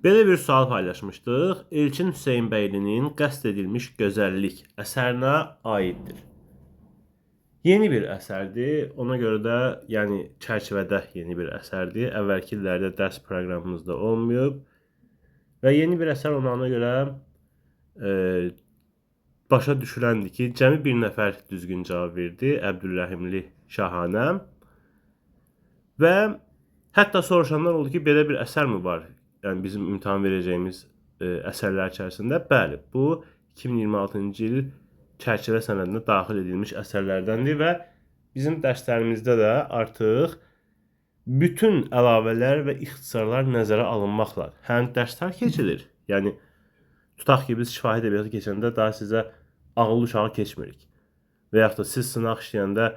Belə bir sual paylaşmışdıq. Elçin Hüseynbəylinin qəsd edilmiş gözəllik əsərinə aiddir. Yeni bir əsərdir. Ona görə də, yəni çərçivədə yeni bir əsərdir. Əvvəlki illərdə dərs proqramımızda olmayıb. Və yeni bir əsər olmağına görə başa düşüləndir ki, cəmi bir nəfər düzgün cavab verdi. Əbdülrəhimli Şahanə. Və hətta soruşanlar oldu ki, belə bir əsər mi var? Yəni bizim imtahan verəcəyimiz əsərlər içərisində. Bəli, bu 2026-cı il çərçivə sənədinə daxil edilmiş əsərlərdəndir və bizim dərslərimizdə də artıq bütün əlavələr və ixtisarlar nəzərə alınmaqla həm dərslər keçilir. Yəni tutaq ki, biz şifahi ədəbiyyatı keçəndə daha sizə ağıl uşağı keçmirik. Və yaxud da siz sınaq işləyəndə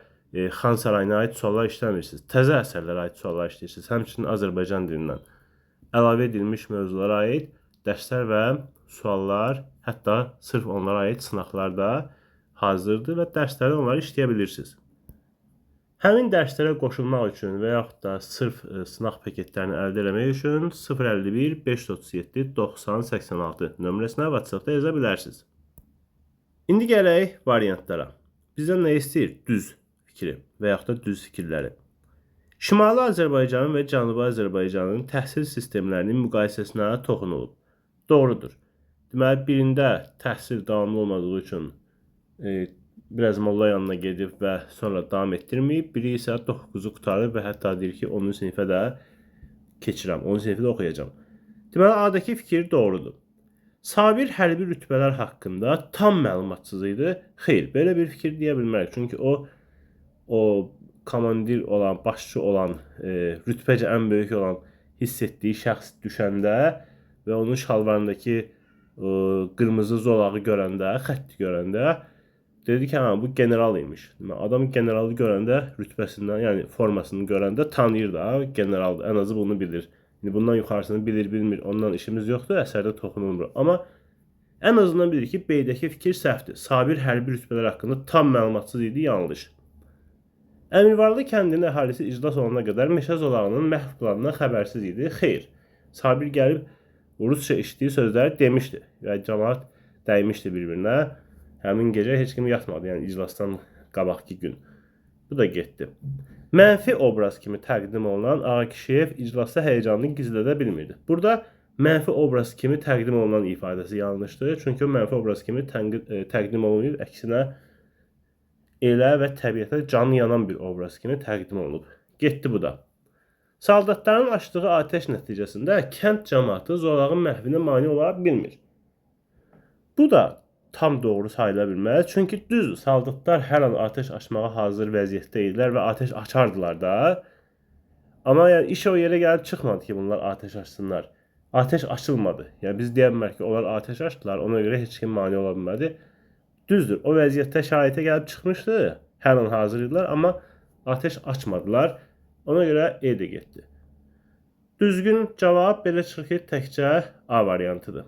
Xan Sarayına aid suallar işləmirsiniz. Təzə əsərlərə aid suallar işləyirsiniz. Həmçinin Azərbaycan dilindən əlavə edilmiş mövzulara aid dərslər və suallar, hətta sırf onlara aid sınaqlar da hazırdır və dərslərdə onları işləyə bilirsiniz. Həmin dərslərə qoşulmaq üçün və yaxud da sırf sınaq paketlərini əldə etmək üçün 051 537 90 86 nömrəsinə WhatsApp-da yaza bilərsiniz. İndi gələk variantlara. Bizdən nə istəyir? Düz fikri və yaxud da düz fikirləri. Şimali Azərbaycanın və Cənubi Azərbaycanın təhsil sistemlərinin müqayisəsinə toxunulub. Doğrudur. Deməli, birində təhsil davamlı olmadığı üçün biraz molla yanına gedib və sonra davam etdirməyib. Biri isə 9-u qutarıb və hətta deyir ki, 10-cu sinifə də keçirəm, 10-cu sinifə də oxuyacam. Deməli, A-dakı fikir doğrudur. Sabir hərbi rütbələr haqqında tam məlumatsız idi. Xeyr, belə bir fikir deyə bilmərik. Çünki o komandir olan, başçı olan, rütbəcə ən böyük olan hiss etdiyi şəxs düşəndə və onun şalvarındakı qırmızı zolağı görəndə, xətti görəndə dedi ki, bu general imiş. Adam generalı görəndə rütbəsindən, yəni formasını görəndə tanıyır da, generaldır. Ən azı bunu bilir. Bundan yuxarısını bilir, bilmir. Ondan işimiz yoxdur, əsərdə toxunulmur. Amma ən azından bilir ki, B-dəki fikir səhvdir. Sabir hərbi rütbələr haqqında tam məlumatsız idi, yanlış. Əmirvarlı kəndinin əhalisi iclas olana qədər meşə zolağının məhv planından xəbərsiz idi. Xeyr, Sabir gəlib rusca eşitdiyi sözləri demişdi və cəmaat dəymişdi bir-birinə. Həmin gecə heç kim yatmadı, yəni iclasdan qabaqki gün. Bu da getdi. Mənfi obraz kimi təqdim olunan Ağakişiyev iclasda həyəcanını gizlədə bilmirdi. Burada mənfi obraz kimi təqdim olunan ifadəsi yanlışdır. Çünki o mənfi obraz kimi təqdim olunur, əksinə elə və təbiətə canı yanan bir obraz kimi təqdim olunub. Getdi bu da. Saldatların açdığı atəş nəticəsində kənd cəmaatı zolağın məhvinə mane ola bilmir. Bu da tam doğru sayıla bilməz. Çünki düzdür, saldatlar hər an atəş açmağa hazır vəziyyətdə idilər və atəş açardılar da. Amma yəni iş o yerə gəlib çıxmadı ki, bunlar atəş açsınlar. Atəş açılmadı. Yəni biz deyə bilmərik ki, onlar atəş açdılar, ona görə heç kim mane ola bilmədi. Düzdür, o vəziyyətdə şəraitə gəlib çıxmışdı. Hər an hazır idilər, amma atəş açmadılar. Ona görə E də getdi. Düzgün cavab belə çıxır ki, təkcə A variantıdır.